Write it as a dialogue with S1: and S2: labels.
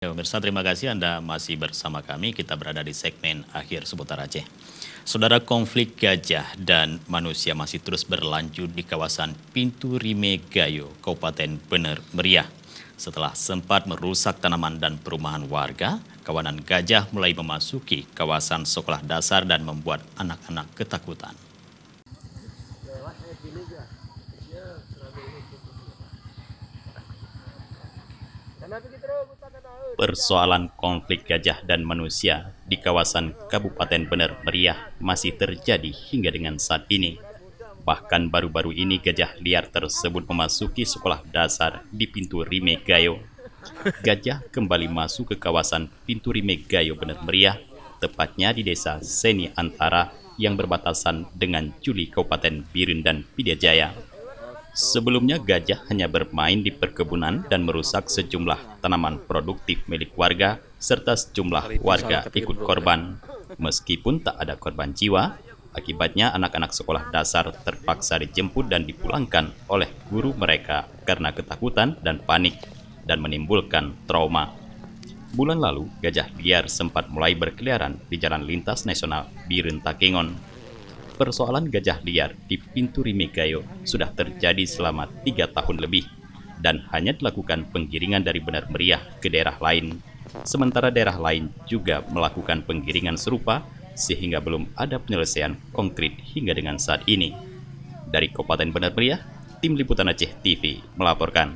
S1: Ya, pemirsa, terima kasih Anda masih bersama kami. Kita berada di segmen akhir seputar Aceh. Saudara, konflik gajah dan manusia masih terus berlanjut di kawasan Pintu Rime Gayo, Kabupaten Bener Meriah. Setelah sempat merusak tanaman dan perumahan warga, kawanan gajah mulai memasuki kawasan sekolah dasar dan membuat anak-anak ketakutan. Persoalan konflik gajah dan manusia di kawasan Kabupaten Bener Meriah masih terjadi hingga dengan saat ini. Bahkan baru-baru ini gajah liar tersebut memasuki sekolah dasar di Pintu Rime Gayo. Gajah kembali masuk ke kawasan Pintu Rime Gayo Bener Meriah, tepatnya di desa Seni Antara yang berbatasan dengan Juli Kabupaten Biren dan Pidijaya. Sebelumnya gajah hanya bermain di perkebunan dan merusak sejumlah tanaman produktif milik warga serta sejumlah warga ikut korban. Meskipun tak ada korban jiwa, akibatnya anak-anak sekolah dasar terpaksa dijemput dan dipulangkan oleh guru mereka karena ketakutan dan panik dan menimbulkan trauma. Bulan lalu, gajah liar sempat mulai berkeliaran di jalan lintas nasional Biren Takengon. Persoalan gajah liar di Pintu Rime Gayo sudah terjadi selama 3 tahun lebih dan hanya dilakukan penggiringan dari Bener Meriah ke daerah lain. Sementara daerah lain juga melakukan penggiringan serupa sehingga belum ada penyelesaian konkret hingga dengan saat ini. Dari Kabupaten Bener Meriah, Tim Liputan Aceh TV melaporkan.